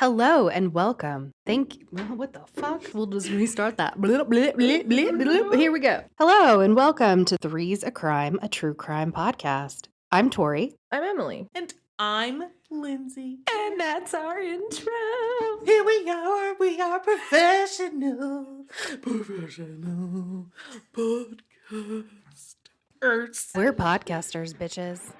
Hello and welcome. Thank you. Well, what the fuck? We'll just restart that. Blip, blip, blip, blip, blip. Here we go. Hello and welcome to Three's a Crime, a true crime podcast. I'm Tori. I'm Emily. And I'm Lindsay. And that's our intro. Here we are professional podcasters. We're podcasters, bitches.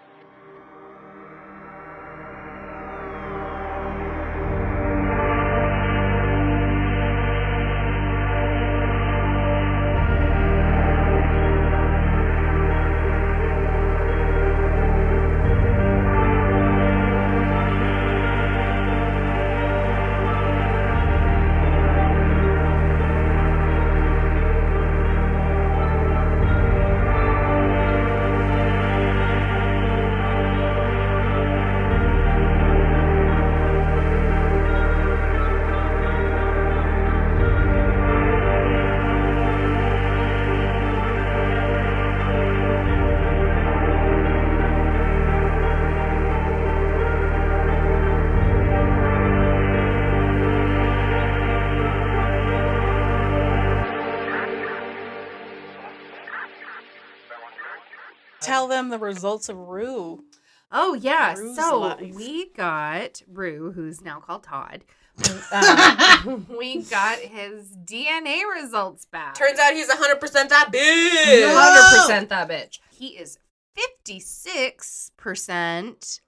Tell them the results of Rue. Oh, yeah. Rue's So life. we got Rue, who's now called Todd. We got his DNA results back. Turns out he's 100% that bitch. 100% that bitch. He is 56%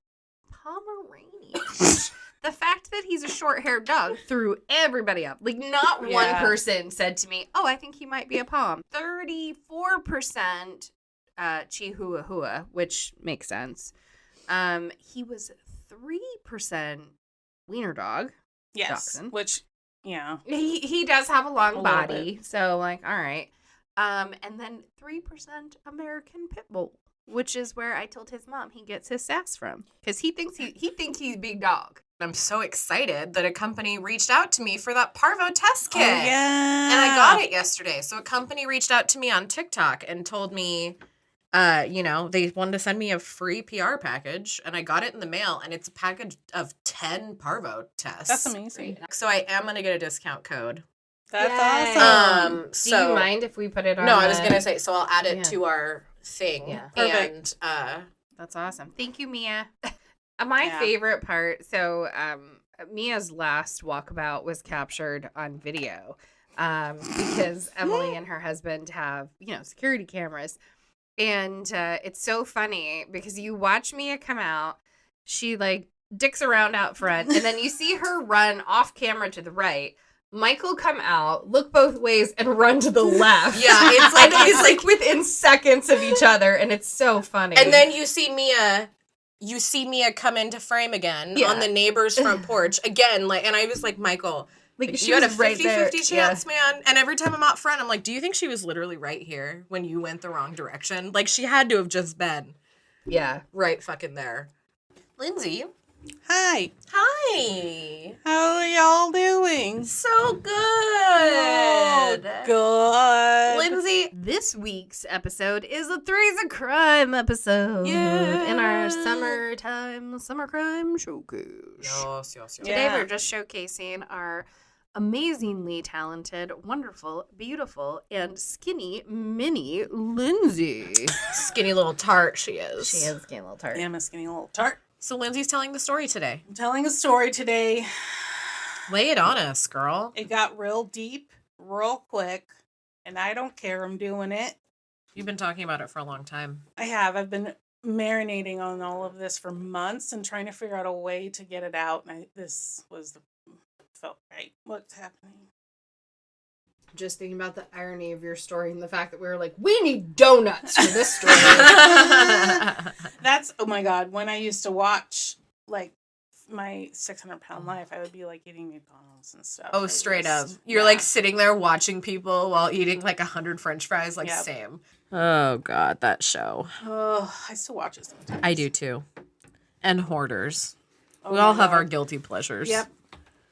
Pomeranian. The fact that he's a short-haired dog threw everybody up. Like, not one Yeah. person said to me, oh, I think he might be a Pom. 34% Chihuahua, which makes sense. He was 3% wiener dog. Yes. Dachshund. Which, yeah. He does have a long A little body, so like, all right. And then 3% American Pit Bull, which is where I told his mom he gets his sass from, because he thinks he's a big dog. I'm so excited that a company reached out to me for that parvo test kit. Oh, yeah. And I got it yesterday. So a company reached out to me on TikTok and told me, they wanted to send me a free PR package, and I got it in the mail, and it's a package of 10 parvo tests. That's amazing. So I am going to get a discount code. That's Yay. awesome. Do you mind if we put it on? No, I was going to say, so I'll add it to our thing. Yeah. Perfect. And, That's awesome. Thank you, Mia. My Yeah. favorite part, so Mia's last walkabout was captured on video because Emily and her husband have, security cameras. And it's so funny because you watch Mia come out, she like dicks around out front, and then you see her run off camera to the right. Michael come out, look both ways, and run to the left. Yeah, it's like within seconds of each other, and it's so funny. and then you see Mia come into frame again on the neighbor's front porch again, and I was like, Michael, she you had a was right 50-50 there. chance, man. And every time I'm out front, I'm like, do you think she was literally right here when you went the wrong direction? Like, she had to have just been right fucking there. Lindsay. Hi. Hi. How are y'all doing? So good. Oh, good. Lindsay. This week's episode is a Three's a Crime episode in our summer crime showcase. Yes. Today Yeah. we're just showcasing our amazingly talented, wonderful, beautiful, and skinny mini Lindsay. Skinny little tart she is. She is skinny little tart. I am a skinny little tart. So Lindsay's telling the story today. I'm telling a story today. Lay it on us, girl. It got real deep, real quick, and I don't care. I'm doing it. You've been talking about it for a long time. I have. I've been marinating on all of this for months and trying to figure out a way to get it out. And felt right. What's happening? Just thinking about the irony of your story and the fact that we were like, we need donuts for this story. That's, oh my God. When I used to watch, like, my 600-pound life, I would be, like, eating McDonald's and stuff. Oh, straight up. You're, like, sitting there watching people while eating, like, 100 French fries. Like, same. Oh, God, that show. Oh, I still watch it sometimes. I do, too. And Hoarders. Oh We all my have God. our guilty pleasures. Yep.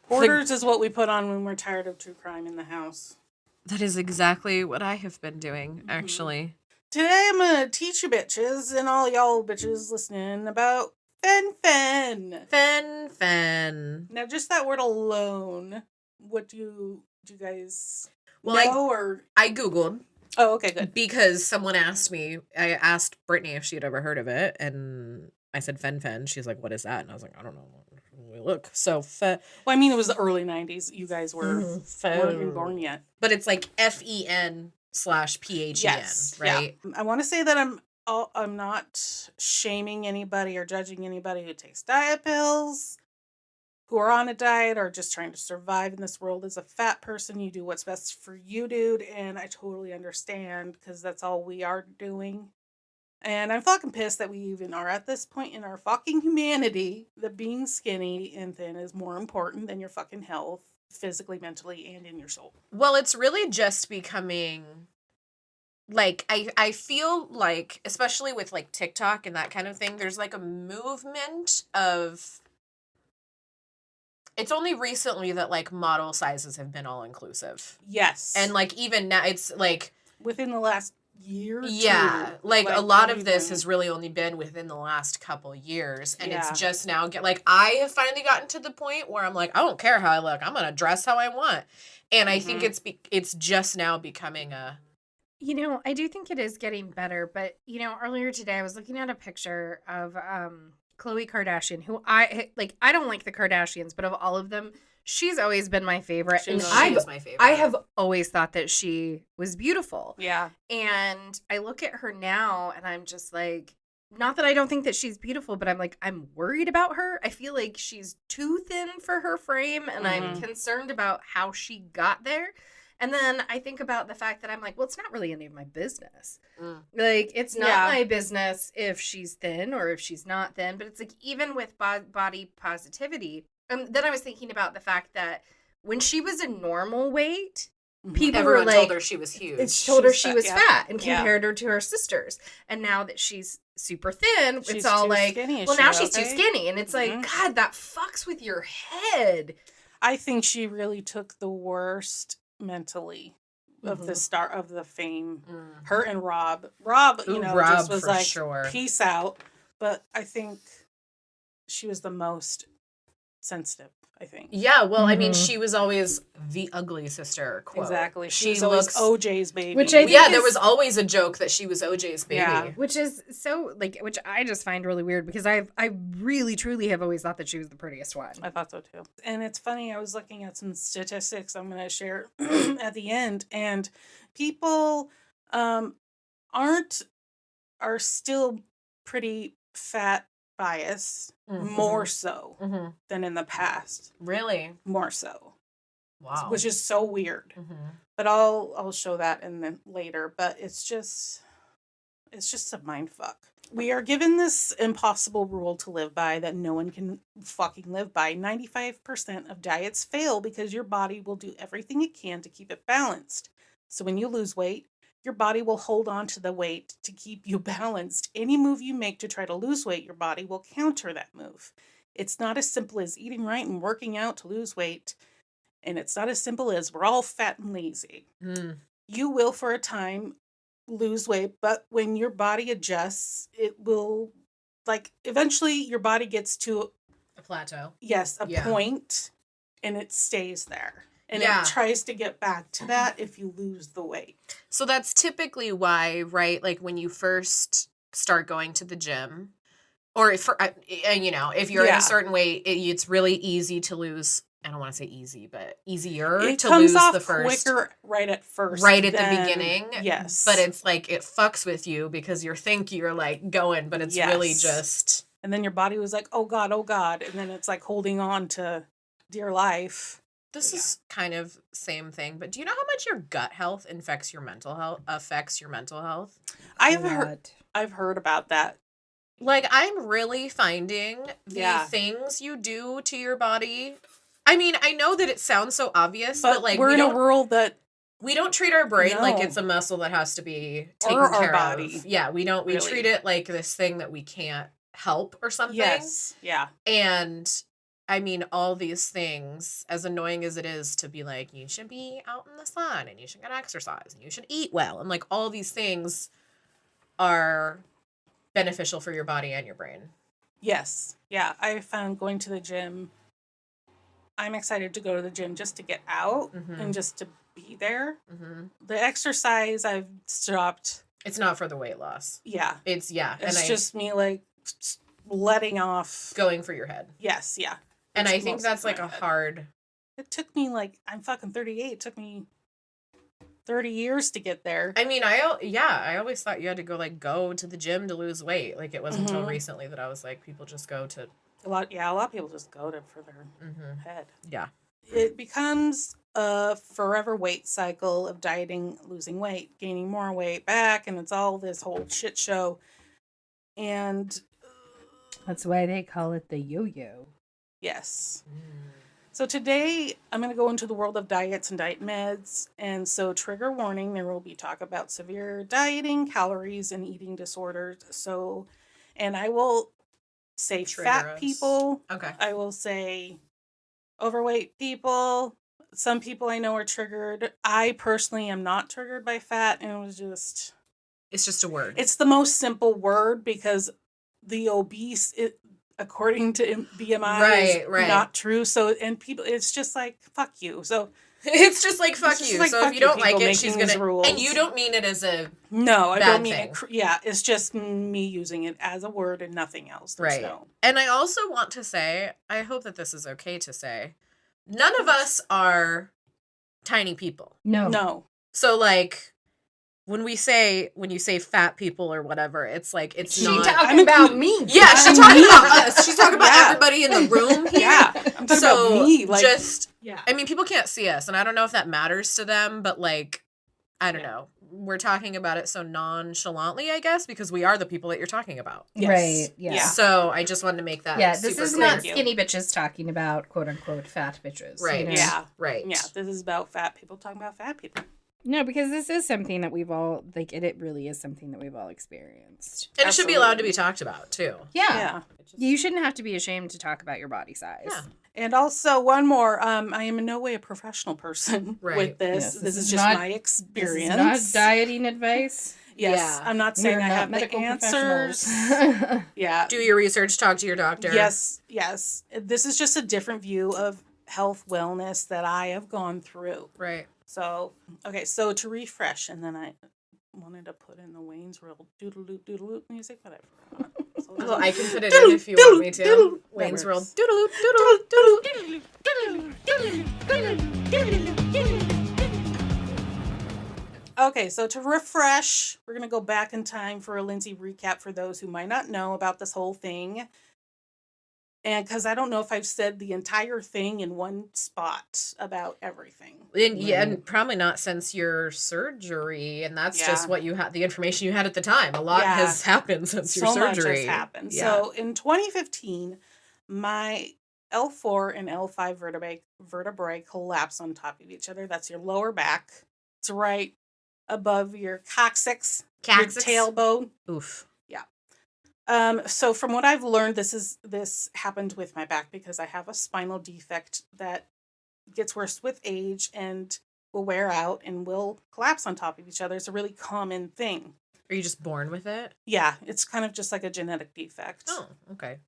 Hoarders is what we put on when we're tired of true crime in the house. That is exactly what I have been doing, actually. Today I'm going to teach you bitches and all y'all bitches listening about Fen-Phen. Fen-Phen. Now, just that word alone, what do you guys Well, know? Or I Googled. oh, okay, good. Because someone asked me, I asked Brittany if she had ever heard of it, and I said Fen-Phen. She's like, what is that? And I was like, I don't know. We look. So, Well, I mean, it was the early 90s. You guys weren't Fen. born yet. But it's like FEN/PHEN, Yes, right? Yeah. I want to say that I'm not shaming anybody or judging anybody who takes diet pills, who are on a diet or just trying to survive in this world. As a fat person, you do what's best for you, dude, and I totally understand because that's all we are doing. And I'm fucking pissed that we even are at this point in our fucking humanity that being skinny and thin is more important than your fucking health, physically, mentally, and in your soul. Well, it's really just becoming like I feel like, especially with like TikTok and that kind of thing, there's like a movement of, it's only recently that like model sizes have been all inclusive. Yes. And like even now it's like within the last year or yeah, two, like a lot not of this even- has really only been within the last couple years, and Yeah. it's just now like I have finally gotten to the point where I'm like, I don't care how I look, I'm gonna dress how I want, and I think it's just now becoming a. You know, I do think it is getting better, but you know, earlier today I was looking at a picture of Khloe Kardashian, who I don't like the Kardashians, but of all of them, she's always been my favorite. She And was my favorite. I have always thought that she was beautiful. Yeah. And I look at her now and I'm just like, not that I don't think that she's beautiful, but I'm like, I'm worried about her. I feel like she's too thin for her frame, and I'm concerned about how she got there. And then I think about the fact that I'm like, well, it's not really any of my business. Like, it's not my business if she's thin or if she's not thin. But it's like, even with body positivity, then I was thinking about the fact that when she was a normal weight, people Everyone were like, told her she was huge. It's told her She's she fat, was yeah. fat and compared her to her sisters. And now that she's super thin, She's it's all too like, skinny. Is well, she now she's too okay? skinny. And it's like, God, that fucks with your head. I think she really took the worst mentally of the start of the fame. Her and Rob. Rob, Rob just was for like, sure. peace out. But I think she was the most sensitive, I think. Yeah, well, I mean, she was always the ugly sister, quote. Exactly. She was always looks OJ's baby. Which I think yeah, is- there was always a joke that she was OJ's baby. Yeah. Which is so, like, which I just find really weird because I really, truly have always thought that she was the prettiest one. I thought so too. And it's funny, I was looking at some statistics I'm going to share at the end, and people are still pretty fat biased, more so than in the past. Really? More so. Wow. Which is so weird. But I'll show that in the later, but it's just a mind fuck. We are given this impossible rule to live by that no one can fucking live by. 95% of diets fail because your body will do everything it can to keep it balanced. So when you lose weight, your body will hold on to the weight to keep you balanced. Any move you make to try to lose weight, your body will counter that move. It's not as simple as eating right and working out to lose weight. And it's not as simple as we're all fat and lazy. You will, for a time, lose weight, but when your body adjusts, it will, like, eventually your body gets to A plateau. yes, a point, and it stays there. And it tries to get back to that if you lose the weight. So that's typically why, right? Like when you first start going to the gym, or if you're in a certain weight, it's really easy to lose. I don't want to say easy, but easier It to comes lose off the first. quicker right at first. Right at the than- beginning. Yes. But it's like it fucks with you because you're like going, but it's really Yes. just. And then your body was like, oh God. And then it's like holding on to dear life. This is kind of same thing, but do you know how much your gut health affects your mental health? I've heard about that. Like, I'm really finding the things you do to your body. I mean, I know that it sounds so obvious, but like we're in a world that we don't treat our brain like No. it's a muscle that has to be taken Or our care body. of. Yeah, we don't. We Really. treat it like this thing that we can't help or something. yes, yeah, And I mean, all these things, as annoying as it is to be like, you should be out in the sun and you should get exercise and you should eat well. And like all these things are beneficial for your body and your brain. Yes. Yeah. I found going to the gym. I'm excited to go to the gym just to get out and just to be there. The exercise I've stopped. It's not for the weight loss. Yeah. It's just me like letting off. Going for your head. Yes. Yeah. And I think that's like a hard. It took me like, I'm fucking 38. It took me 30 years to get there. I mean, I always thought you had to go to the gym to lose weight. Like, it wasn't until recently that I was like, people just go to. A lot of people just go to for their head. Yeah. It becomes a forever weight cycle of dieting, losing weight, gaining more weight back, and it's all this whole shit show. And that's why they call it the yo-yo. Yes. So today I'm going to go into the world of diets and diet meds. And so, trigger warning, there will be talk about severe dieting, calories, and eating disorders. So, and I will say fat people. Okay. I will say overweight people. Some people I know are triggered. I personally am not triggered by fat, and it's just a word. It's the most simple word because the obese, according to BMI, is not true. So, and people, it's just like, fuck you. So, it's just like, fuck you. Like, so if you don't like it, she's gonna. Rules. And you don't mean it as a. No, I don't mean it. Yeah, it's just me using it as a word and nothing else. Right. And I also want to say, I hope that this is okay to say, none of us are tiny people. No. So, like, when you say fat people or whatever, it's like, it's not. She's talking about me. Yeah, she's talking about us. She's talking about everybody in the room here. Yeah, I'm talking about me. Like, I mean, people can't see us, and I don't know if that matters to them, but, like, I don't know. We're talking about it so nonchalantly, I guess, because we are the people that you're talking about. Yes. Right. Yeah. So I just wanted to make that. Yeah. This super is clear. not skinny bitches talking about quote unquote fat bitches. Right. You know? Yeah. Right. Yeah. This is about fat people talking about fat people. No, because this is something that we've all it really is something that we've all experienced. And it should be allowed to be talked about too. Yeah. You shouldn't have to be ashamed to talk about your body size. Yeah. And also one more, I am in no way a professional person with this. Yes, this is just my experience. This is not dieting advice. Yes, Yeah. I'm not saying I have the answers. Yeah. Do your research, talk to your doctor. Yes. This is just a different view of health wellness that I have gone through. Right. So, okay, so to refresh, and then I wanted to put in the Wayne's World doodle-loop music, but I forgot. Well, I can put it in if you want me to. Wayne's World. Okay, so to refresh, we're going to go back in time for a Lindsey recap for those who might not know about this whole thing. And because I don't know if I've said the entire thing in one spot about everything. And probably not since your surgery. And that's just what you had, the information you had at the time. A lot has happened since your surgery. So much has happened. Yeah. So in 2015, my L4 and L5 vertebrae collapse on top of each other. That's your lower back. It's right above your coccyx, your tailbone. Oof. So from what I've learned, this happened with my back because I have a spinal defect that gets worse with age and will wear out and will collapse on top of each other. It's a really common thing. Are you just born with it? Yeah, it's kind of just like a genetic defect. Oh, okay.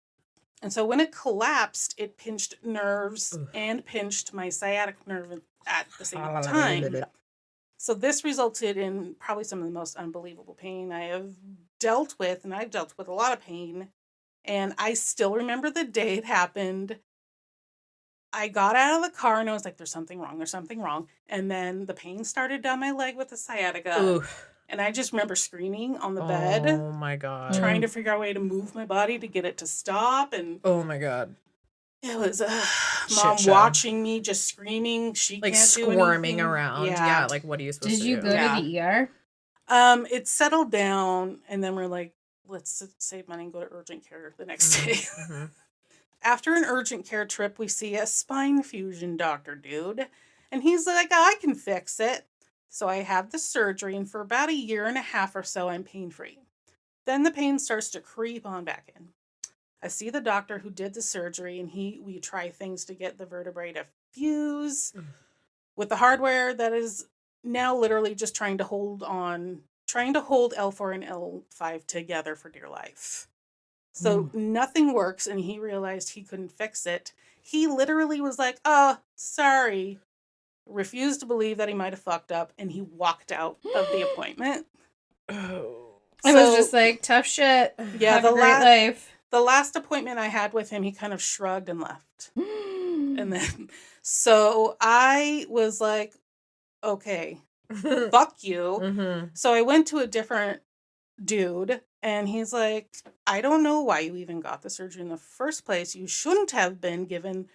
And so when it collapsed, it pinched nerves and pinched my sciatic nerve at the same time. So this resulted in probably some of the most unbelievable pain I have dealt with, and I've dealt with a lot of pain, and I still remember the day it happened. I got out of the car and I was like, there's something wrong, and then the pain started down my leg with the sciatica. And I just remember screaming on the bed. Oh my God. Trying to figure out a way to move my body to get it to stop. And oh my God. It was mom watching me just screaming. She like can't do squirming anything. around. Yeah. Like, what are you supposed to do? Did you go to the ER? It settled down, and then we're like, let's save money and go to urgent care the next day. Mm-hmm. After an urgent care trip, we see a spine fusion doctor dude, and he's like, I can fix it. So I have the surgery, and for about a year and a half or so, I'm pain-free. Then the pain starts to creep on back in. I see the doctor who did the surgery, and we try things to get the vertebrae to fuse with the hardware that is now literally just trying to hold L4 and L5 together for dear life. So nothing works, and he realized he couldn't fix it. He literally was like, sorry. Refused to believe that he might have fucked up, and he walked out of the appointment. It was just like, tough shit. Yeah, Have a great life. The last appointment I had with him, he kind of shrugged and left. And then, so I was like, okay, fuck you. So I went to a different dude, and he's like, I don't know why you even got the surgery in the first place. You shouldn't have been, given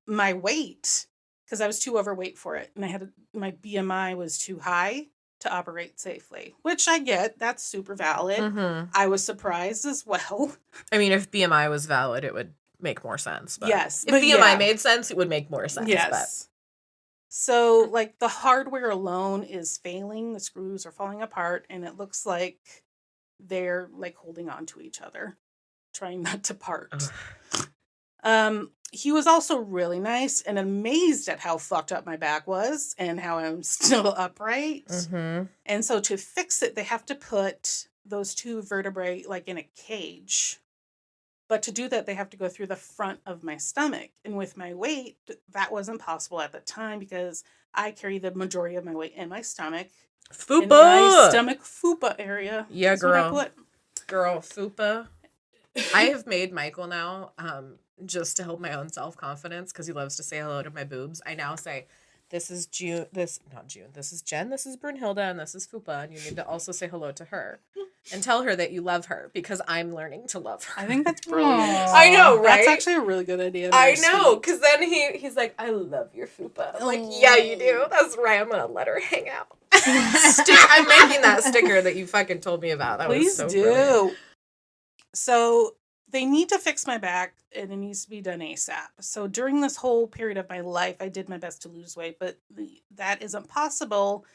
my weight, because I was too overweight for it, and my BMI was too high to operate safely, which I get. That's super valid. I was surprised as well. I mean, if BMI was valid, it would make more sense. But yes. If BMI made sense, it would make more sense. Yes. So, like, the hardware alone is failing. The screws are falling apart, and it looks like they're, like, holding on to each other, trying not to part. He was also really nice and amazed at how fucked up my back was and how I'm still upright. And so to fix it, they have to put those two vertebrae, like, in a cage. But to do that, they have to go through the front of my stomach. And with my weight, that wasn't possible at the time because I carry the majority of my weight in my stomach. Fupa! In my stomach fupa area. Yeah, girl. Girl, fupa. I have made Michael now, just to help my own self-confidence, because he loves to say hello to my boobs. I now say, this is Jen, this is Brunhilde, and this is Fupa, and you need to also say hello to her. And tell her that you love her, because I'm learning to love her. I think that's brilliant. I know, right? That's actually a really good idea. I know, because then he's like, I love your Fupa. I'm like, yeah, you do. That's right. I'm going to let her hang out. I'm making that sticker that you fucking told me about. That Please was so do. brilliant. So they need to fix my back, and it needs to be done ASAP. So during this whole period of my life, I did my best to lose weight, but that isn't possible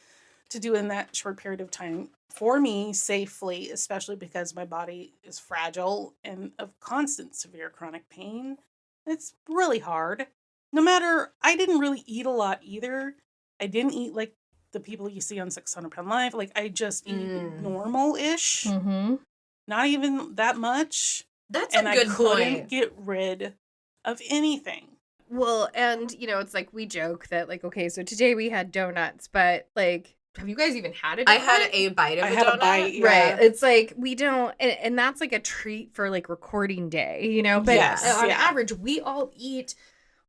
to do in that short period of time for me safely, especially because my body is fragile and of constant severe chronic pain. It's really hard. I didn't really eat a lot either. I didn't eat like the people you see on 600 Pound Life. Like, I just eat normal-ish. Not even that much. That's a good point. And I couldn't get rid of anything. Well, and, it's like we joke that, like, okay, so today we had donuts, but, like, have you guys even had a donut? I had a bite of a donut. I had a bite, yeah. Right. It's like we don't, and that's like a treat for, like, recording day, But on average, we all eat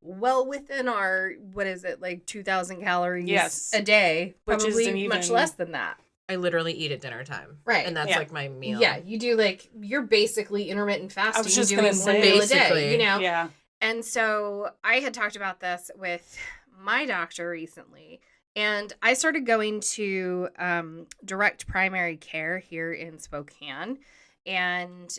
well within our, what is it, like 2,000 calories a day. Probably much less than that. I literally eat at dinner time. Right. And that's like my meal. Yeah, you do you're basically intermittent fasting. I was just doing going to say, one meal a day, Yeah. And so I had talked about this with my doctor recently, and I started going to direct primary care here in Spokane. And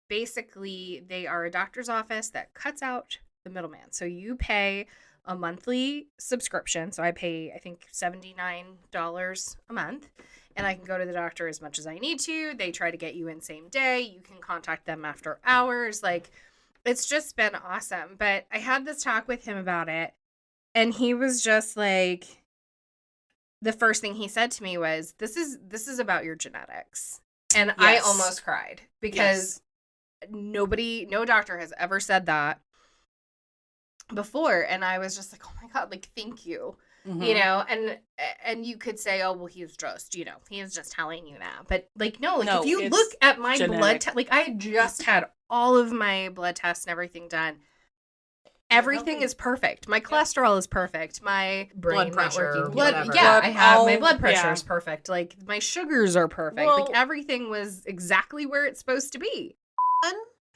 basically, they are a doctor's office that cuts out the middleman. So you pay a monthly subscription. So I pay, I think, $79 a month. And I can go to the doctor as much as I need to. They try to get you in same day. You can contact them after hours. Like, it's just been awesome. But I had this talk with him about it. And he was just like, the first thing he said to me was, this is about your genetics. And I almost cried because no doctor has ever said that before. And I was just like, oh my God, like, thank you. And you could say, oh, well, he's just, he is just telling you that. But like, no, if you look at my blood test, like, I just had all of my blood tests and everything done. Everything is perfect. My cholesterol is perfect. My blood pressure, I have my blood pressure is perfect. Like, my sugars are perfect. Well, like, everything was exactly where it's supposed to be.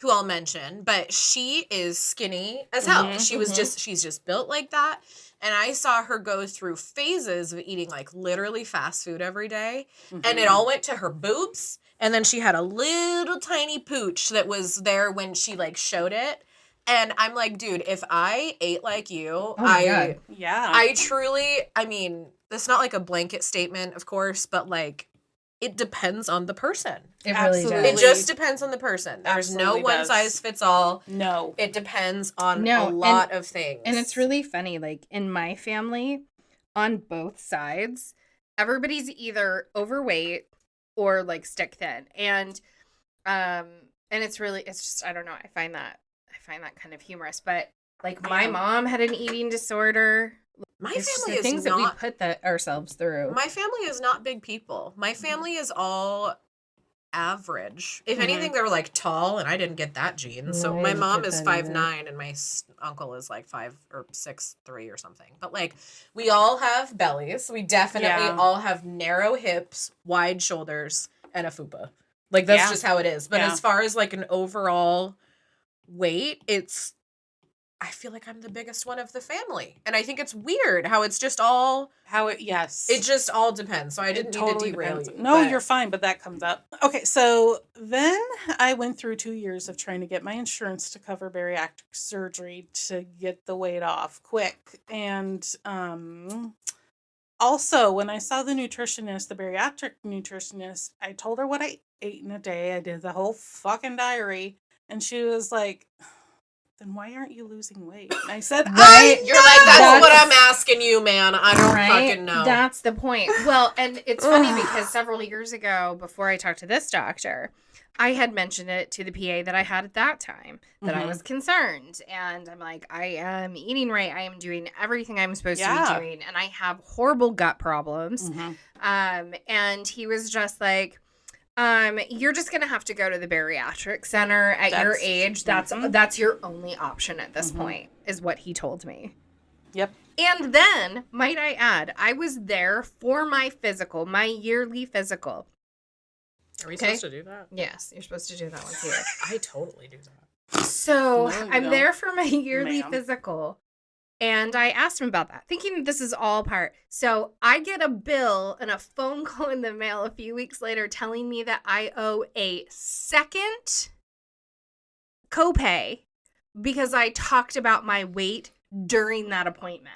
Who I'll mention, but she is skinny as hell. She's just built like that. And I saw her go through phases of eating like literally fast food every day. And it all went to her boobs. And then she had a little tiny pooch that was there when she like showed it. And I'm like, dude, if I ate like you, I truly, I mean, it's not like a blanket statement, of course, but like, it depends on the person. It really does. It just depends on the person. There's no one size fits all. No. It depends on a lot of things. And it's really funny. Like, in my family, on both sides, everybody's either overweight or like stick thin. And And it's just, I don't know. I find that kind of humorous. But like my mom had an eating disorder. My It's just family the is things not, that we put ourselves through. my family is not big people. My family is all average. If anything, they were like tall, and I didn't get that gene. So my mom is 5'9", and my uncle is like 6'3" or something. But like, we all have bellies. We definitely all have narrow hips, wide shoulders, and a fupa. Like, that's just how it is. But as far as like an overall weight, I feel like I'm the biggest one of the family. And I think it's weird how it's just all... It just all depends. So I didn't need to derail you. No, you're fine, but that comes up. Okay, so then I went through 2 years of trying to get my insurance to cover bariatric surgery to get the weight off quick. And also, when I saw the nutritionist, the bariatric nutritionist, I told her what I ate in a day. I did the whole fucking diary. And she was like... then why aren't you losing weight? And I said, right? You're like, that's what I'm asking you, man. I don't fucking know. That's the point. Well, and it's funny because several years ago, before I talked to this doctor, I had mentioned it to the PA that I had at that time, that I was concerned. And I'm like, I am eating right. I am doing everything I'm supposed to be doing. And I have horrible gut problems. And he was just like... you're just gonna have to go to the bariatric center at your age. That's your only option at this point, is what he told me. Yep. And then, might I add, I was there for my physical, my yearly physical. Are we supposed to do that? Yes, you're supposed to do that once a year. I totally do that. So I'm there for my yearly physical. And I asked him about that, thinking this is all part. So I get a bill and a phone call in the mail a few weeks later telling me that I owe a second copay because I talked about my weight during that appointment.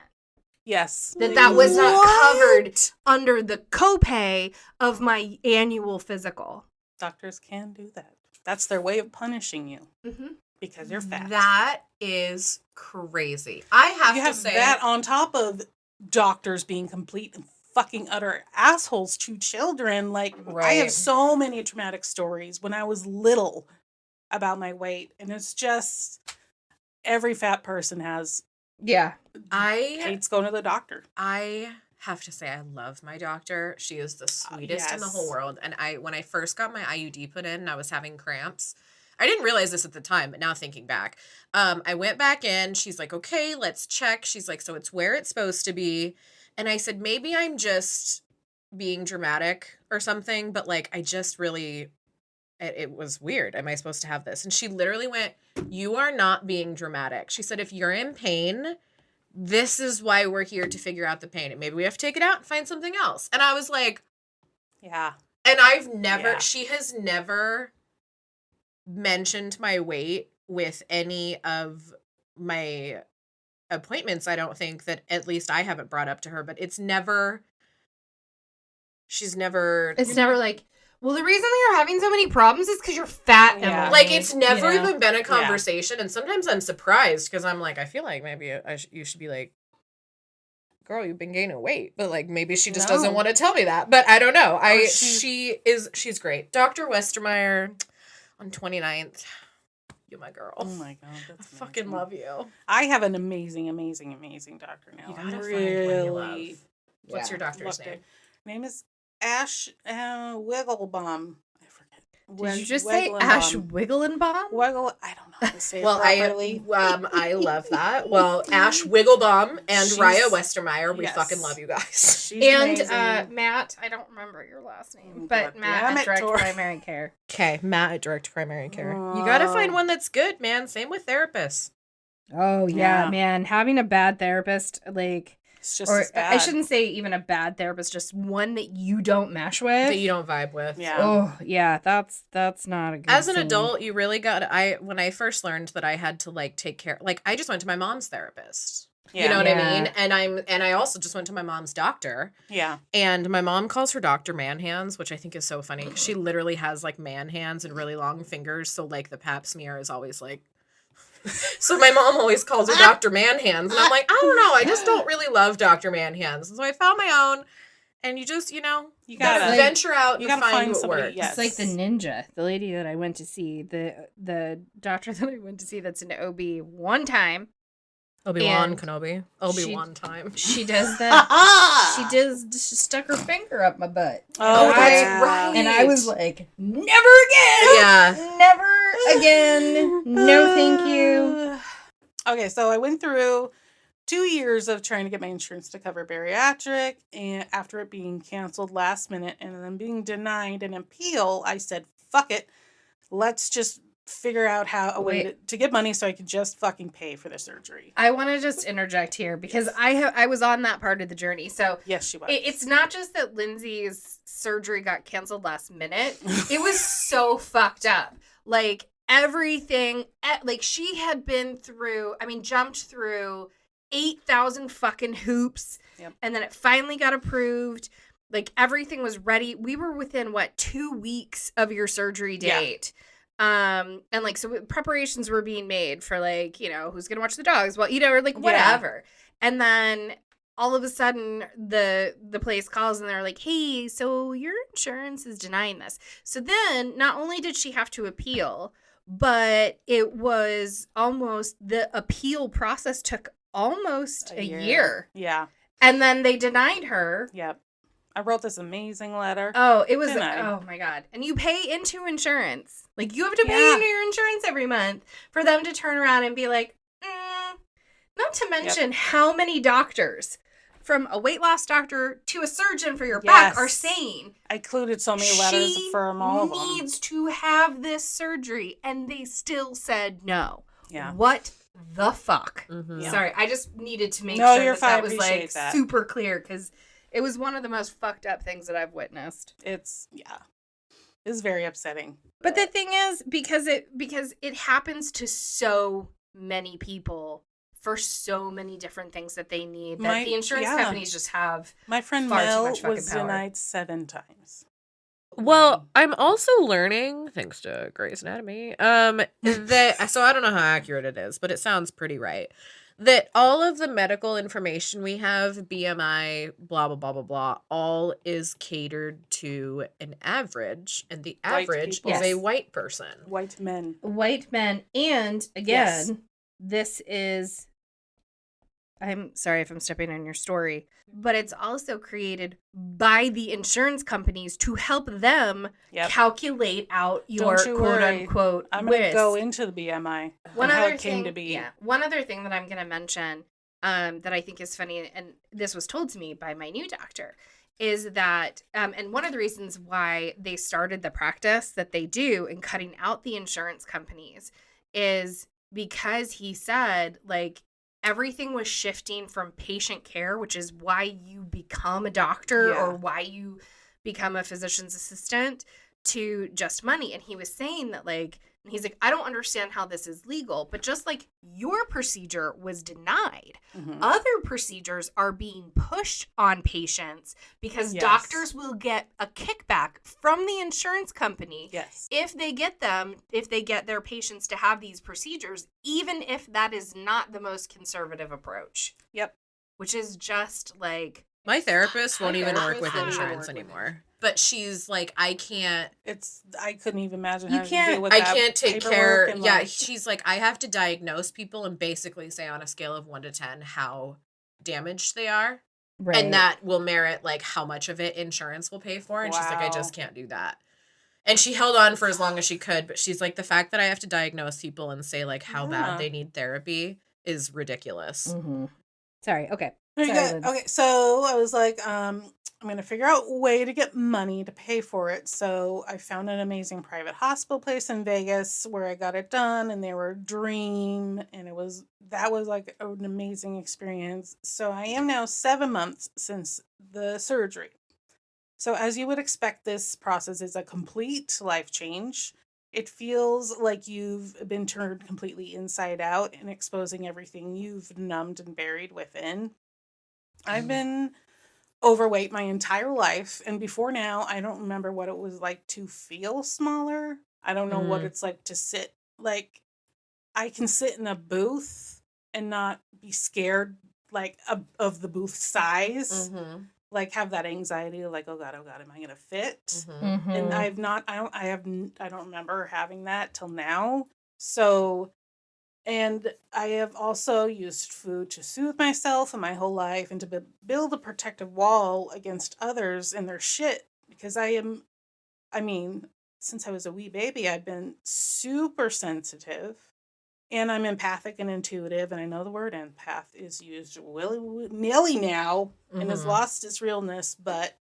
Yes. That was not covered under the copay of my annual physical. Doctors can do that. That's their way of punishing you. Because you're fat. That is crazy. I have to say that on top of doctors being complete and fucking utter assholes to children. Like, I have so many traumatic stories when I was little about my weight. And it's just, every fat person has... hates going to the doctor. I have to say, I love my doctor. She is the sweetest in the whole world. And when I first got my IUD put in and I was having cramps, I didn't realize this at the time, but now thinking back, I went back in. She's like, okay, let's check. She's like, so it's where it's supposed to be. And I said, maybe I'm just being dramatic or something, but like, I just really, it was weird. Am I supposed to have this? And she literally went, you are not being dramatic. She said, if you're in pain, this is why we're here to figure out the pain. And maybe we have to take it out and find something else. And I was like, yeah. And I've never, she has never mentioned my weight with any of my appointments. I don't think that, at least I haven't brought up to her, but it's never like, well, the reason that you're having so many problems is because you're fat. Yeah. Like, it's never even been a conversation. And sometimes I'm surprised because I'm like, I feel like maybe you should be like, girl, you've been gaining weight. But like, maybe she just doesn't want to tell me that. But I don't know. She's great. Dr. Westermeyer on 29th. You're my girl. Oh my God. That's I fucking love you. I have an amazing doctor now. You gotta really find one you love. What's your doctor's name? Name is Ash Wigglebaum. I forget. Did you just say Ash Wigglebaum? Wiggle. I don't know how to say it properly. I love that. Well, Ash Wigglebaum and Raya Westermeyer, we fucking love you guys. She's and amazing. Matt, I don't remember your last name, but Matt at Direct Primary Care. Okay, Matt at Direct Primary Care. You gotta find one that's good, man. Same with therapists. Oh yeah, man. Having a bad therapist, like... It's just as bad. I shouldn't say even a bad therapist, just one that you don't mesh with. That you don't vibe with. Yeah. Oh, yeah, that's not a good As an thing. adult, you really when I first learned that I had to like take care, like I just went to my mom's therapist. Yeah. You know what I mean? And I also just went to my mom's doctor. Yeah. And my mom calls her Dr. Man Hands, which I think is so funny because she literally has like man hands and really long fingers. So like the pap smear is always like, so my mom always calls her Dr. Man Hands. And I'm like, I don't know. I just don't really love Dr. Man Hands. And so I found my own. and you just, you You gotta gotta venture out you and gotta find find what somebody, works. yes. It's like the ninja, the lady that I went to see, the doctor that I went to see that's an OB one time. Obi-Wan And Kenobi. Obi-Wan time. She does that. she stuck her finger up my butt. Oh, And that's yeah. right. And I was like, never again. Yeah. Never again. No, thank you. Okay, so I went through 2 years of trying to get my insurance to cover bariatric, and after it being canceled last minute and then being denied an appeal, I said, fuck it. Let's just figure out a way to get money so I can just fucking pay for the surgery. I want to just interject here because I was on that part of the journey. So yes, she was. It's not just that Lindsay's surgery got canceled last minute. It was so fucked up. Like everything, like she had been through, jumped through 8,000 fucking hoops. Yep. And then it finally got approved. Like everything was ready. We were within 2 weeks of your surgery date. Yeah. And like, so preparations were being made for like, who's going to watch the dogs? Well, or like whatever. Yeah. And then all of a sudden the place calls and they're like, hey, so your insurance is denying this. So then not only did she have to appeal, but it was almost, the appeal process took almost a year. Yeah. And then they denied her. Yep. I wrote this amazing letter. Oh, it was, oh my God. And you pay into insurance. Like you have to pay into your insurance every month for them to turn around and be like, not to mention how many doctors, from a weight loss doctor to a surgeon for your back, are saying, I included so many letters from all of them. She needs to have this surgery, and they still said no. Yeah. What the fuck? Mm-hmm. Yeah. Sorry, I just needed to make sure that was like that. super clear because it was one of the most fucked up things that I've witnessed. It's very upsetting. But the thing is, because it happens to so many people for so many different things that they need, that the insurance companies just have. My friend far Mel too much fucking was power. denied 7 times. Well, I'm also learning, thanks to Grey's Anatomy, that, so I don't know how accurate it is, but it sounds pretty right, that all of the medical information we have, BMI, blah, blah, blah, blah, blah, all is catered to an average, and the average is a white person. White men. And again, this is, I'm sorry if I'm stepping on your story, but it's also created by the insurance companies to help them calculate out your quote-unquote I'm going to go into the BMI and how it came to be. Yeah. One other thing that I'm going to mention that I think is funny, and this was told to me by my new doctor, is that, and one of the reasons why they started the practice that they do in cutting out the insurance companies is because he said, like, everything was shifting from patient care, which is why you become a doctor or why you become a physician's assistant, to just money. And he was saying that, like, he's like, I don't understand how this is legal, but just like your procedure was denied, other procedures are being pushed on patients because doctors will get a kickback from the insurance company if they get their patients to have these procedures, even if that is not the most conservative approach. Yep. Which is just like, my therapist won't even work with insurance anymore. But she's like, I couldn't even imagine how to deal with that. I can't take care. Yeah, she's like, I have to diagnose people and basically say on a scale of 1 to 10 how damaged they are. Right. And that will merit like how much of it insurance will pay for. And she's like, I just can't do that. And she held on for as long as she could. But she's like, the fact that I have to diagnose people and say like how bad they need therapy is ridiculous. Mm-hmm. Sorry. Okay. Okay, so I was like, I'm going to figure out a way to get money to pay for it. So I found an amazing private hospital place in Vegas where I got it done, and they were a dream, and that was like an amazing experience. So I am now 7 months since the surgery. So as you would expect, this process is a complete life change. It feels like you've been turned completely inside out and exposing everything you've numbed and buried within. I've been overweight my entire life, and before now, I don't remember what it was like to feel smaller. I don't know what it's like to sit. Like, I can sit in a booth and not be scared, like, of the booth size. like have that anxiety, like, oh God, am I gonna fit? Mhm. And I don't remember having that till now. So, and I have also used food to soothe myself and my whole life and to build a protective wall against others and their shit because I mean, since I was a wee baby, I've been super sensitive and I'm empathic and intuitive. And I know the word empath is used willy-nilly now and has Mhm. lost its realness. But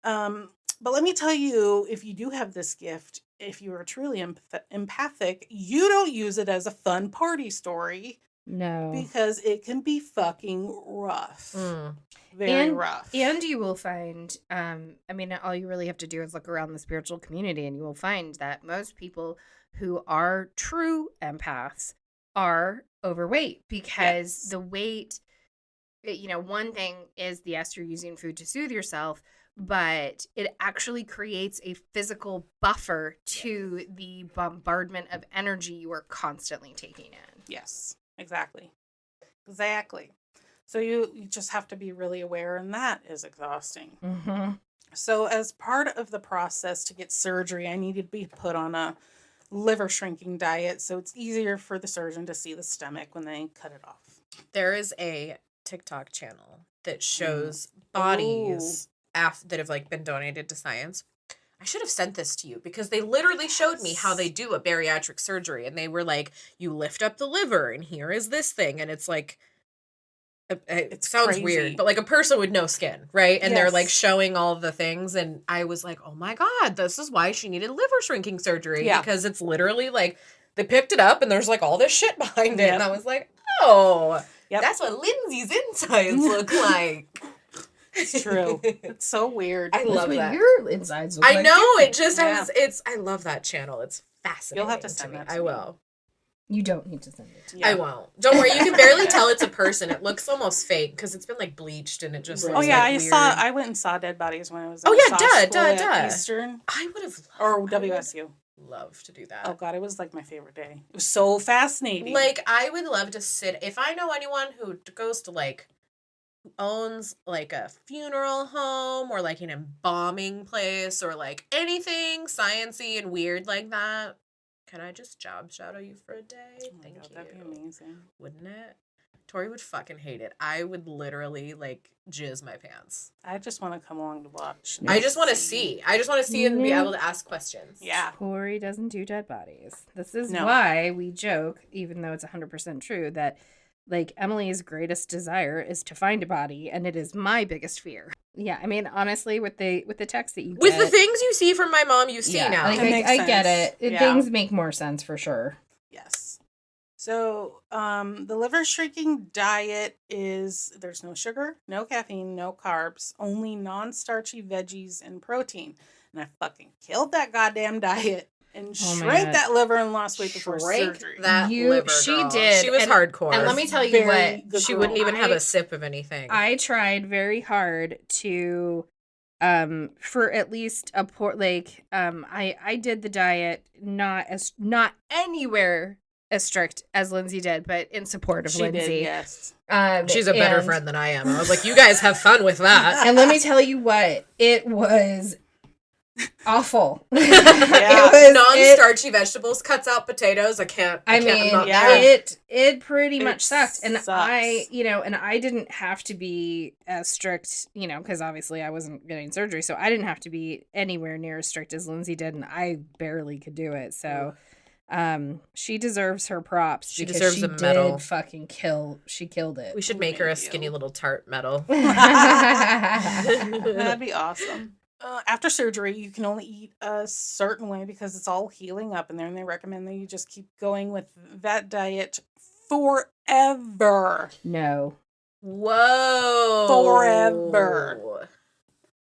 let me tell you, if you do have this gift, if you are truly empathic, you don't use it as a fun party story No. because it can be fucking rough. Mm. Very rough. And you will find, I mean, all you really have to do is look around the spiritual community and you will find that most people who are true empaths are overweight because the weight, one thing is yes, you're using food to soothe yourself, but it actually creates a physical buffer to the bombardment of energy you are constantly taking in. Yes, exactly. So you just have to be really aware, and that is exhausting. Mm-hmm. So as part of the process to get surgery, I needed to be put on a liver shrinking diet, so it's easier for the surgeon to see the stomach when they cut it off. There is a TikTok channel that shows bodies that have like been donated to science. I should have sent this to you because they literally showed me how they do a bariatric surgery, and they were like, you lift up the liver and here is this thing, and it's like it sounds crazy. weird, but like a person with no skin, right? And they're like Yes. showing all the things, and I was like, oh my God, this is why she needed liver shrinking surgery, because it's literally like they picked it up and there's like all this shit behind it. And I was like, oh, that's what Lindsay's insides look like. It's true. It's so weird. I love that. Your insides look I like know, too. it just has, I love that channel. It's fascinating. You'll have to send me. that to I me. will. You don't need to send it to me. I won't. Don't worry. You can barely tell it's a person. It looks almost fake because it's been like bleached and it just looks like weird. I went and saw Dead Bodies when I was in duh. Eastern. I would have or WSU. Love to do that. Oh God, it was like my favorite day. It was so fascinating. Like I would love to sit, if I know anyone who goes to like, who owns like a funeral home or like an embalming place or like anything sciencey and weird like that. Can I just job shadow you for a day? Thank you. That'd be amazing. Wouldn't it? Tori would fucking hate it. I would literally like jizz my pants. I just want to come along to watch. I just want to see. I just want to see and be able to ask questions. Yeah. Tori doesn't do dead bodies. This is why we joke, even though it's 100% true, that like Emily's greatest desire is to find a body, and it is my biggest fear. Yeah, I mean, honestly, with the text that you get, with the things you see from my mom, you see now. Like, I get it. Things make more sense for sure. Yes. So, the liver shrinking diet is there's no sugar, no caffeine, no carbs, only non-starchy veggies and protein. And I fucking killed that goddamn diet and shrank that liver and lost weight before surgery. That liver, she girl. did. She was hardcore. And let me tell you what, she wouldn't even have a sip of anything. I tried very hard to, for at least a I did the diet not anywhere as strict as Lindsay did, but in support of Lindsay. Did, yes. She's a better friend than I am. I was like, you guys have fun with that. And let me tell you what, it was awful. It was non-starchy vegetables, cuts out potatoes. It pretty much sucked. And sucks. I didn't have to be as strict, because obviously I wasn't getting surgery, so I didn't have to be anywhere near as strict as Lindsay did, and I barely could do it. So she deserves her props. She deserves a medal. She killed it. We should make her a skinny little tart medal. That'd be awesome. After surgery, you can only eat a certain way because it's all healing up in there, and they recommend that you just keep going with that diet forever. No. Whoa. Forever.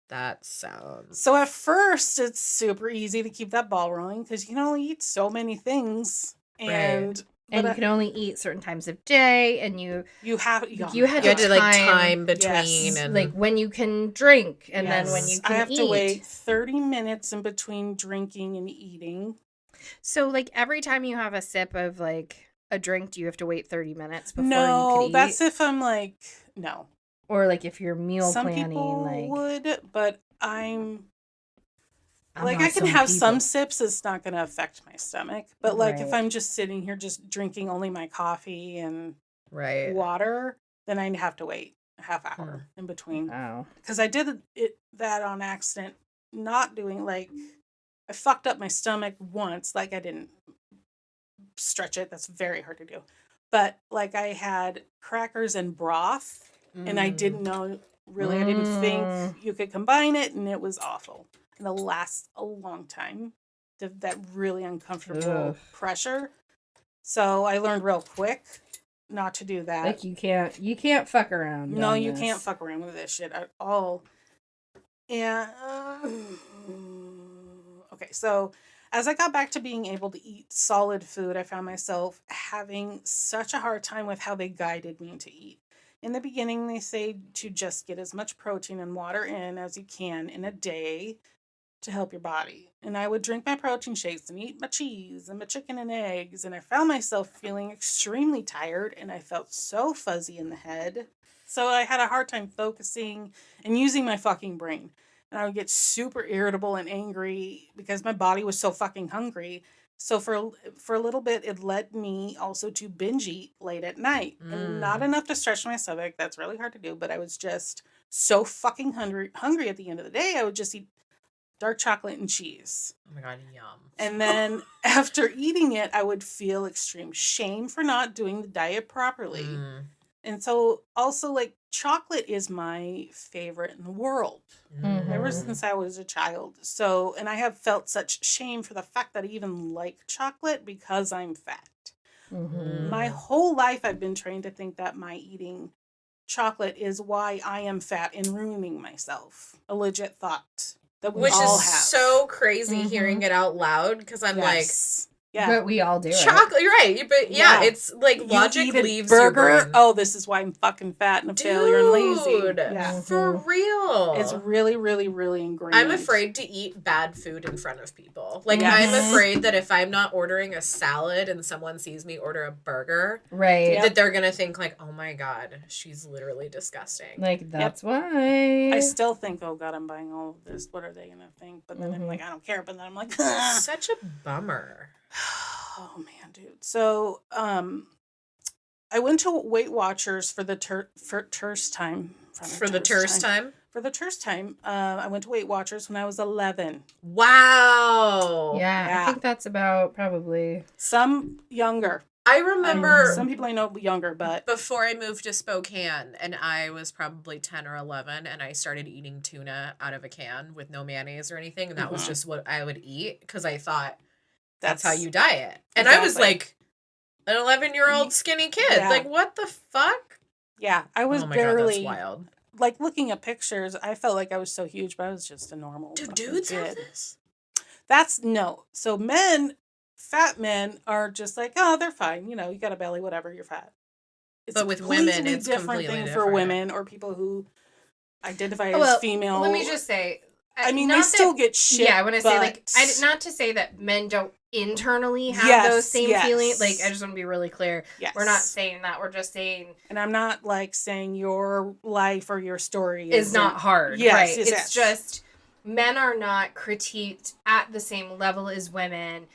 That sounds... So at first, it's super easy to keep that ball rolling because you can only eat so many things. And you can only eat certain times of day, and you had to like time between, and like when you can drink, and then when you can eat. I have to wait 30 minutes in between drinking and eating. So like every time you have a sip of like a drink, do you have to wait 30 minutes before you can eat? No, that's if I'm like, no. Or like if you're meal Some planning, people like would, but I'm like, not I can some have some people. sips. It's not going to affect my stomach. But like, if Right. I'm just sitting here, just drinking only my coffee and Right. water, then I'd have to wait a half hour in between. Oh. Because I did that on accident, not doing like, I fucked up my stomach once. Like, I didn't stretch it. That's very hard to do. But like, I had crackers and broth, and I didn't know really. I didn't think you could combine it, and it was awful. And it lasts a long time. That really uncomfortable pressure. So I learned real quick not to do that. Like you can't fuck around. No, on you this. can't fuck around with this shit at all. And okay, so as I got back to being able to eat solid food, I found myself having such a hard time with how they guided me to eat. In the beginning, they say to just get as much protein and water in as you can in a day to help your body. And I would drink my protein shakes and eat my cheese and my chicken and eggs. And I found myself feeling extremely tired, and I felt so fuzzy in the head. So I had a hard time focusing and using my fucking brain. And I would get super irritable and angry because my body was so fucking hungry. So for a little bit, it led me also to binge eat late at night. And not enough to stretch my stomach. That's really hard to do. But I was just so fucking hungry at the end of the day. I would just eat dark chocolate and cheese. Oh my God, yum. And then after eating it, I would feel extreme shame for not doing the diet properly. And so also, like, chocolate is my favorite in the world ever since I was a child. So, and I have felt such shame for the fact that I even like chocolate because I'm fat. My whole life I've been trained to think that my eating chocolate is why I am fat and ruining myself. A legit thought that we Which all is have. so crazy hearing it out loud, because I'm But we all do chocolate. You're right, but yeah, it's like logic you eat a leaves your burger. brain. Oh, this is why I'm fucking fat and a failure and lazy. Yeah, For real. it's really, really, really ingrained. I'm afraid to eat bad food in front of people. Like, I'm afraid that if I'm not ordering a salad and someone sees me order a burger, that they're gonna think like, oh my God, she's literally disgusting. Like, that's why. I still think, oh God, I'm buying all of this. What are they gonna think? But then I'm like, I don't care. But then I'm like, such a bummer. Oh man, dude. So, I went to Weight Watchers for the first time. For the first time? For the first time. I went to Weight Watchers when I was 11. Wow. Yeah, I think that's about probably. Some younger. I remember some people I know younger, but before I moved to Spokane, and I was probably 10 or 11, and I started eating tuna out of a can with no mayonnaise or anything, and that was just what I would eat because I thought that's how you diet. And I was like an 11-year-old skinny kid. Yeah. Like, what the fuck? Yeah, I was God, barely that's wild. Like, looking at pictures, I felt like I was so huge, but I was just a normal. Do dudes kid. have this? That's no. So fat men are just like, oh, they're fine. You know, you got a belly, whatever, you're fat. It's but with women, it's different completely thing different. for women or people who identify as female. Let me just say, I mean, they still get shit. Yeah, when I say like, not to say that men don't internally have those same feelings. Like, I just want to be really clear. Yes. We're not saying that. We're just saying, and I'm not like saying your life or your story is not hard. Yes, right? Yes, it's just men are not critiqued at the same level as women.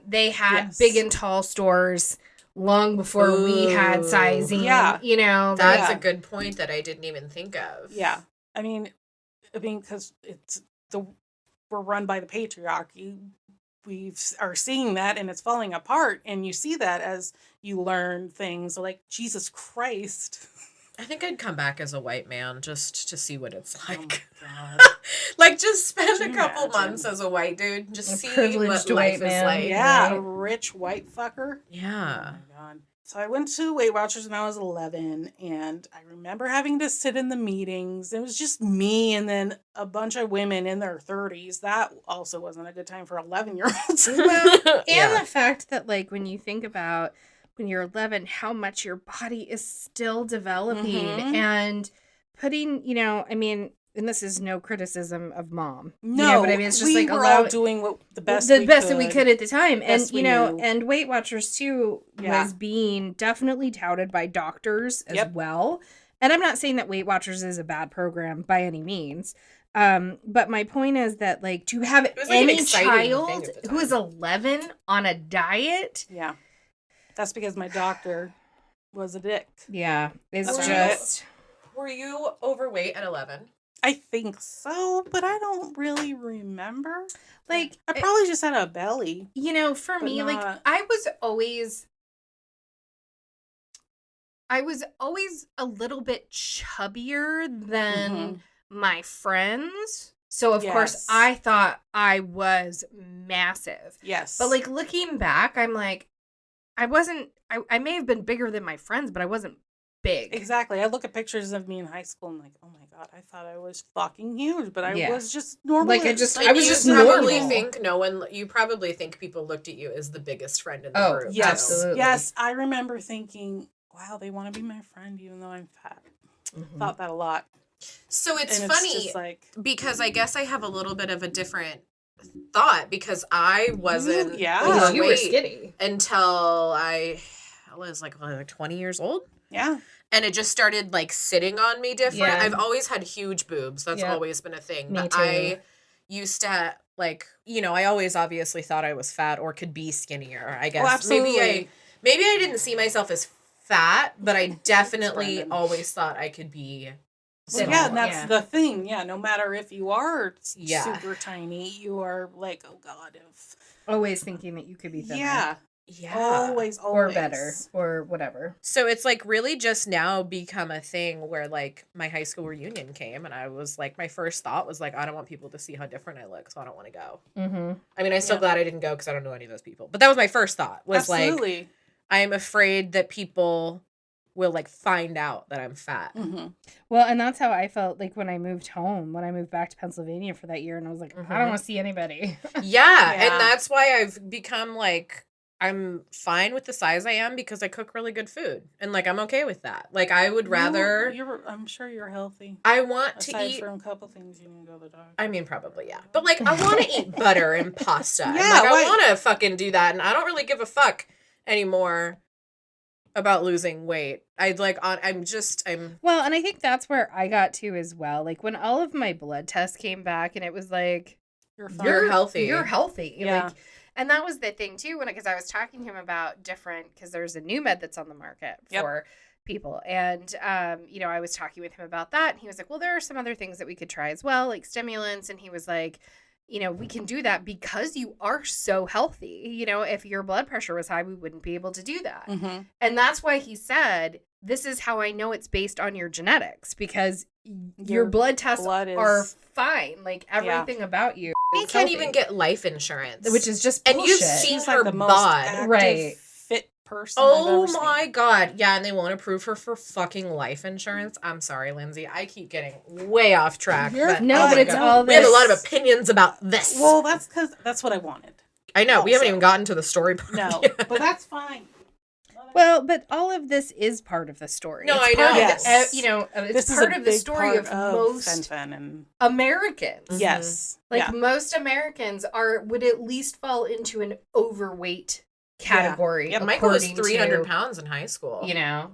They had big and tall stores long before we had sizing. Yeah, you know, that's a good point that I didn't even think of. Yeah, I mean, because we're run by the patriarchy. We are seeing that, and it's falling apart. And you see that as you learn things like Jesus Christ. I think I'd come back as a white man just to see what it's like. Oh my God. Like, just spend a couple months as a white dude, just see what life is like. Yeah, a rich white fucker. Yeah. Oh my God. So I went to Weight Watchers when I was 11, and I remember having to sit in the meetings. It was just me and then a bunch of women in their 30s. That also wasn't a good time for 11-year-olds. And the fact that, like, when you think about when you're 11, how much your body is still developing and putting, you know, I mean, and this is no criticism of mom. No, you know, but I mean, it's just we like were all doing the best that we could at the time. And, you know, knew. And Weight Watchers, too, was being definitely touted by doctors as well. And I'm not saying that Weight Watchers is a bad program by any means. But my point is that, like, to have was, like, an any exciting thing child at the who is time. 11 on a diet, Yeah. That's because my doctor was a dick. yeah, it's That's just Were you overweight at 11? I think so, but I don't really remember. like, I probably just had a belly. you know, for but me, like, not- I was always a little bit chubbier than my friends. So of course Yes. I thought I was massive. Yes. But like looking back, I'm like, I may have been bigger than my friends, but I wasn't big. Exactly. I look at pictures of me in high school and like, oh my god, I thought I was fucking huge, but I Yeah. was just normal. Like, I as- just- And I was you just probably normal. you probably think people looked at you as the biggest friend in the Oh, group. yes, absolutely. yes. I remember thinking, wow, they want to be my friend even though I'm fat. Mhm. Thought that a lot. So it's And funny just like because I guess I have a little bit of a different thought because I wasn't yeah. Because you were overweight skinny. until I was like 20 years old. yeah. And it just started like sitting on me different. Yeah. I've always had huge boobs. That's Yep. always been a thing. Me But too. I used to like, I always obviously thought I was fat or could be skinnier, I guess. Oh, absolutely. Maybe I didn't see myself as fat, but I definitely Brendan. always thought I could be Well, smaller. yeah, and that's Yeah. the thing. Yeah, no matter if you are Yeah. super tiny, you are like, oh god, if Always thinking that you could be thinner. yeah, Yeah. always, Or better. Or whatever. So it's like really just now become a thing where like my high school reunion came and I was like, my first thought was like, I don't want people to see how different I look, so I don't want to go. Mm-hmm. I mean, I'm still Yeah. glad I didn't go because I don't know any of those people. But that was my first thought was like, Absolutely. I'm afraid that people will like find out that I'm fat. Mhm. Well, and that's how I felt like when I moved home, when I moved back to Pennsylvania for that year, and I was like, I Mhm. don't want to see anybody. Yeah, Yeah. and that's why I've become like I'm fine with the size I am because I cook really good food. And like I'm okay with that. Like I would rather I'm sure you're healthy. I want to Aside eat from a couple things you need to go to the doctor. I mean, probably, yeah. But, like, I want to eat butter and pasta. And, Yeah, like, I why- want to fucking do that. And I don't really give a fuck anymore about losing weight. I'm Well, and I think that's where I got to as well. Like when all of my blood tests came back and it was like, You're fine. You're healthy. You're healthy. Yeah. Like, and that was the thing too, because I was talking to him about because there's a new med that's on the market Yep. for people. And, I was talking with him about that. And he was like, well, there are some other things that we could try as well, like stimulants. And he was like, we can do that because you are so healthy. If your blood pressure was high, we wouldn't be able to do that. Mm-hmm. And that's why he said, this is how I know it's based on your genetics, because your blood tests blood is- are fine. Like everything about you. We is can't healthy. even get life insurance. Which is just And bullshit. you've seen She's her like the most bod. active, Right. fit person I've Oh ever my seen. god. Yeah, and they won't approve her for fucking life insurance. I'm sorry, Lindsay. I keep getting way off track. You're but, No, oh but my it's God. all We have a lot of this- opinions about this. Well, that's because that's what I wanted. I know. We haven't also- even gotten to the story part. No, yet. but that's fine. Well, but all of this is part of the story. No, It's I part know. of Yes. it's This is part a of the big story part of most Fen-Phen and Americans. yes, Like yeah. most Americans would at least fall into an overweight category. Yep. Michael was according 300 to, pounds in high school.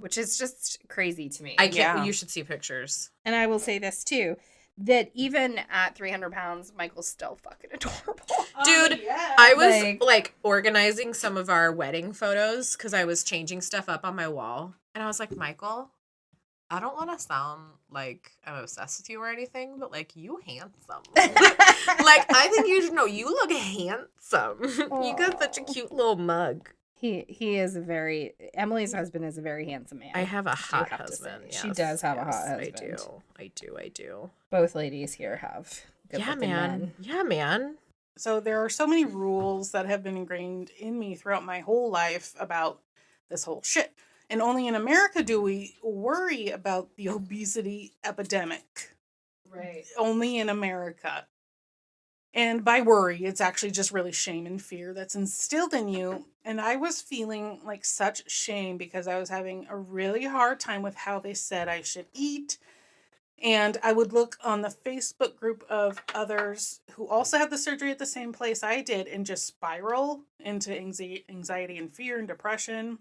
Which is just crazy to me. I can't. Yeah. You should see pictures. And I will say this too, that even at 300 pounds, Michael's still fucking adorable. Dude, yeah. I was Like- like organizing some of our wedding photos because I was changing stuff up on my wall. And I was like, Michael, I don't want to sound like I'm obsessed with you or anything, but like you handsome. Like I think you should know you look handsome. You got such a cute little mug. He is Emily's husband is a very handsome man. I have a hot have to husband. say. She yes, does have a yes, hot husband. I do. Both ladies here have good Yeah, looking man. men. Yeah, man. So there are so many rules that have been ingrained in me throughout my whole life about this whole shit. And only in America do we worry about the obesity epidemic. Right. Only in America. And by worry, it's actually just really shame and fear that's instilled in you. And I was feeling like such shame because I was having a really hard time with how they said I should eat. And I would look on the Facebook group of others who also had the surgery at the same place I did and just spiral into anxiety and fear and depression.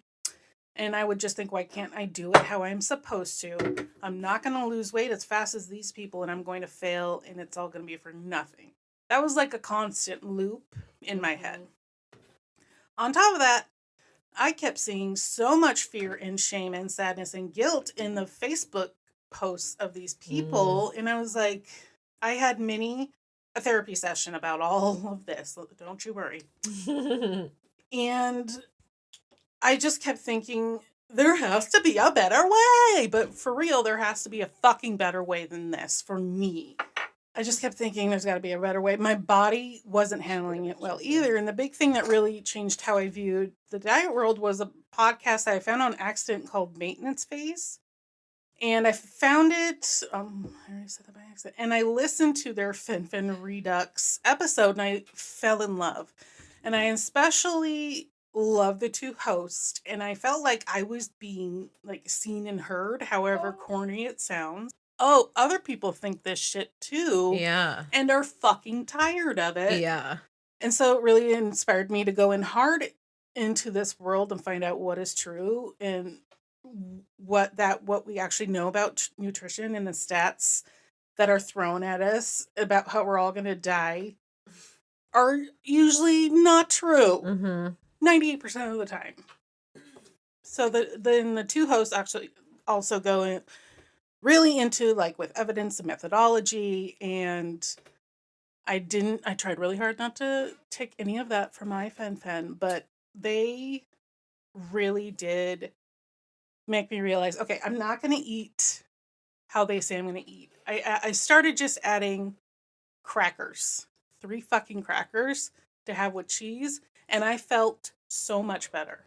And I would just think, why can't I do it how I'm supposed to? I'm not going to lose weight as fast as these people, and I'm going to fail, and it's all going to be for nothing. That was like a constant loop in my head. On top of that, I kept seeing so much fear and shame and sadness and guilt in the Facebook posts of these people. And I was like, I had a therapy session about all of this. Don't you worry. And I just kept thinking, there has to be a better way. But for real, there has to be a fucking better way than this for me. I just kept thinking there's got to be a better way. My body wasn't handling it well either. And the big thing that really changed how I viewed the diet world was a podcast that I found on accident called Maintenance Phase. And I found it, I already said that by accident. And I listened to their Fen-Phen Redux episode and I fell in love. And I especially love the two hosts. And I felt like I was being like seen and heard, however corny it sounds. Oh, other people think this shit too. Yeah. And are fucking tired of it. Yeah. And so it really inspired me to go in hard into this world and find out what is true and what we actually know about nutrition and the stats that are thrown at us about how we're all going to die are usually not true. 98% of the time. So then the two hosts actually also go in really into like with evidence and methodology, and I tried really hard not to take any of that from my Fen-Phen, but they really did make me realize, okay, I'm not going to eat how they say I'm going to eat. I started just adding crackers, 3 fucking crackers to have with cheese, and I felt so much better.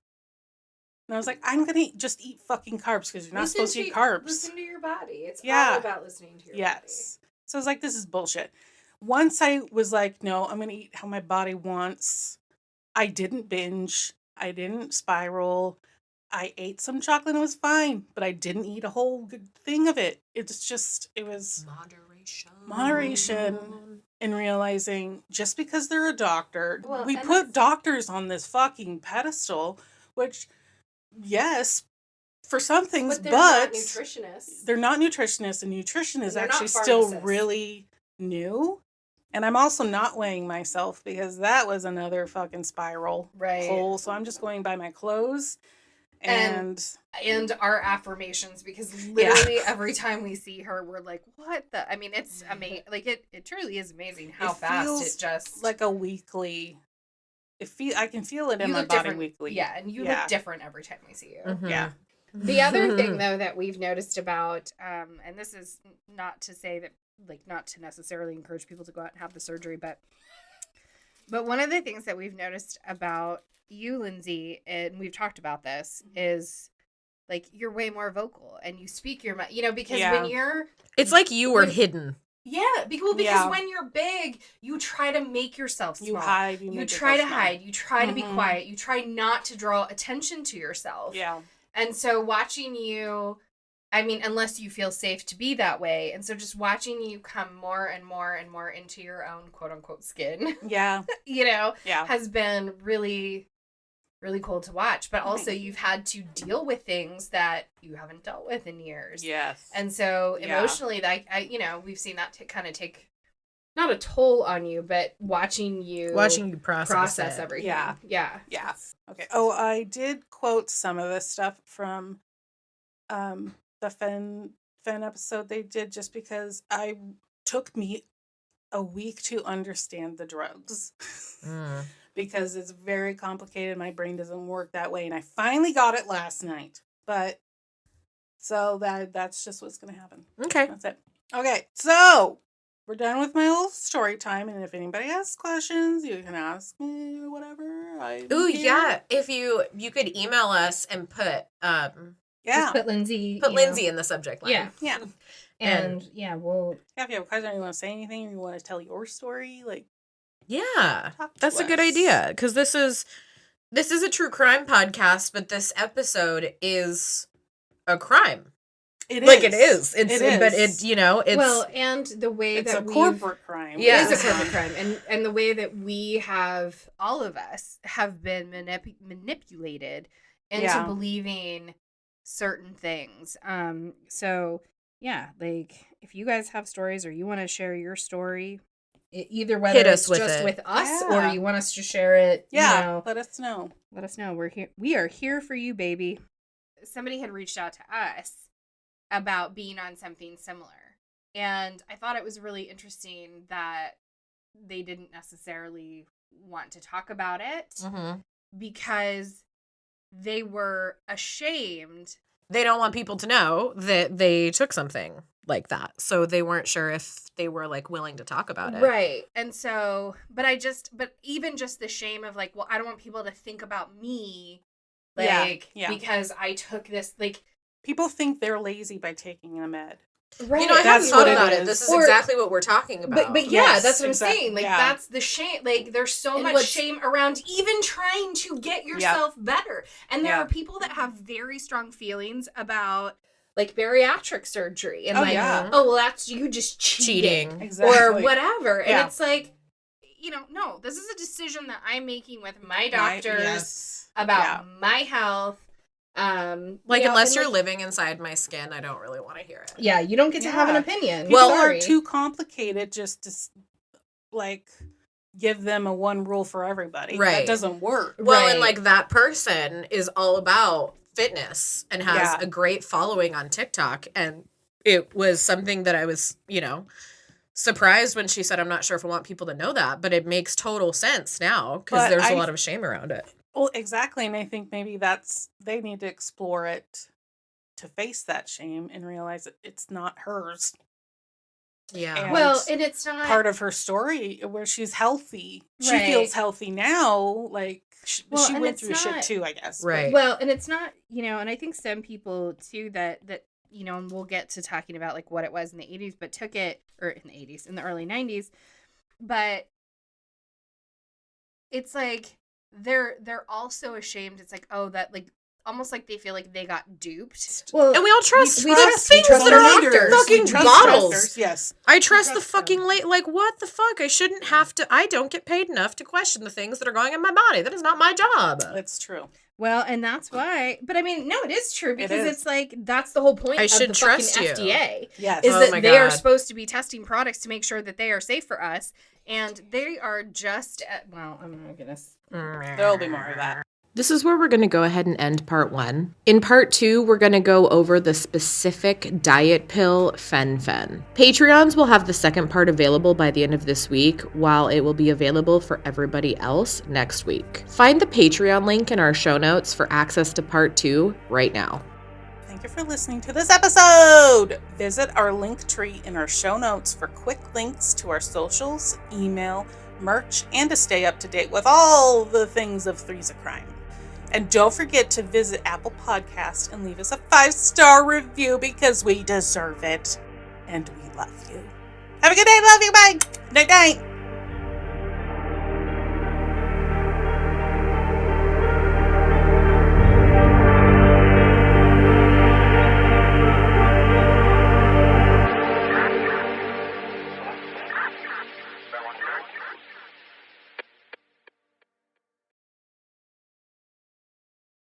And I was like, I'm going to just eat fucking carbs because you're not supposed to eat carbs. Listen to your body. It's all about listening to your body. So I was like, this is bullshit. Once I was like, no, I'm going to eat how my body wants. I didn't binge. I didn't spiral. I ate some chocolate and it was fine, but I didn't eat a whole good thing of it. It was moderation and realizing just because they're a doctor, we put doctors on this fucking pedestal, which, yes, for some things, but not nutritionists. They're not nutritionists, and nutrition is actually still really new. And I'm also not weighing myself because that was another fucking spiral hole. So I'm just going by my clothes and our affirmations, because literally every time we see her, we're like, what the? I mean, it's amazing. Like it truly is amazing how fast it just like a weekly. I can feel it in my body weekly. Yeah, and you look different every time we see you. Yeah. The other thing, though, that we've noticed about, and this is not to say that, like, not to necessarily encourage people to go out and have the surgery, but one of the things that we've noticed about you, Lindsey, and we've talked about this, is, like, you're way more vocal, and you speak your mind, because when you're... It's like you were hidden. Yeah, because when you're big, you try to make yourself small. You hide. You try to hide. You try to be quiet. You try not to draw attention to yourself. Yeah. And so watching you, I mean, unless you feel safe to be that way. And so just watching you come more and more and more into your own quote unquote skin. Yeah. Has been really, really cool to watch. But also you've had to deal with things that you haven't dealt with in years. Yes. And so emotionally, we've seen that kind of take not a toll on you, but watching you process everything. Yeah. Okay. Oh, I did quote some of this stuff from the Fen episode they did, just because I took me a week to understand the drugs. Because it's very complicated. My brain doesn't work that way, and I finally got it last night. But so that's just what's going to happen. Okay. That's it. Okay, so we're done with my little story time, and if anybody has questions, you can ask me or whatever. Yeah. If you could email us and put just put Lindsey Lindsey in the subject line. Yeah. And we'll if you have a question, or you want to say anything, or you want to tell your story, like that's a good idea, because this is a true crime podcast, but this episode is a crime. It is. It is. But it's well, and the way it's that a corporate crime. Yeah, it is a corporate crime, and the way that we have, all of us have been manipulated into believing certain things. So yeah, like if you guys have stories or you want to share your story, either whether it's just with us or you want us to share it, let us know. Let us know. We're here. We are here for you, baby. Somebody had reached out to us about being on something similar. And I thought it was really interesting that they didn't necessarily want to talk about it because they were ashamed. They don't want people to know that they took something like that. So they weren't sure if they were like willing to talk about it. Right. And so, but even just the shame of like, well, I don't want people to think about me. Like, because I took this, like. People think they're lazy by taking a med. Right. You know, I haven't thought about it. This is exactly what we're talking about. But yeah, that's what I'm saying. Like, that's the shame. Like, there's so much shame around even trying to get yourself better. And there are people that have very strong feelings about, like, bariatric surgery. And well, that's you just cheating. Exactly. Or whatever. And it's like, no, this is a decision that I'm making with my doctors about my health. Unless you're living inside my skin, I don't really want to hear it. Yeah, you don't get to have an opinion. People are too complicated just to like give them a one rule for everybody. Right. That doesn't work. Well, and like that person is all about fitness and has a great following on TikTok, and it was something that I was, surprised when she said, I'm not sure if I want people to know that, but it makes total sense now because there's a lot of shame around it. Well, exactly. And I think maybe they need to explore it to face that shame and realize that it's not hers. Yeah. And it's not part of her story where she's healthy. She feels healthy now. Like she went through shit too, I guess. Right. Well, and it's not, and I think some people too that, and we'll get to talking about like what it was in the 80s, but took it, or in the 80s, in the early 90s. But it's like, they're also ashamed. It's like, that like almost like they feel like they got duped. Well, and we all trust we the things that are in fucking bottles. Yes, I trust the fucking like what the fuck? I shouldn't have to. I don't get paid enough to question the things that are going in my body. That is not my job. That's true. Well, and that's why. But I mean, no, it is true because it's like that's the whole point of the fucking FDA. Yes, is that they are supposed to be testing products to make sure that they are safe for us, and they are just. Oh my goodness. There'll be more of that. This is where we're going to go ahead and end part 1. In part 2, we're going to go over the specific diet pill Fen-Phen. Patreons will have the second part available by the end of this week, while it will be available for everybody else next week. Find the Patreon link in our show notes for access to part 2 right now. Thank you for listening to this episode. Visit our link tree in our show notes for quick links to our socials, email, merch, and to stay up to date with all the things of threesacrime. And don't forget to visit Apple Podcasts and leave us a 5-star review because we deserve it. And we love you. Have a good day. Love you. Bye. Night night.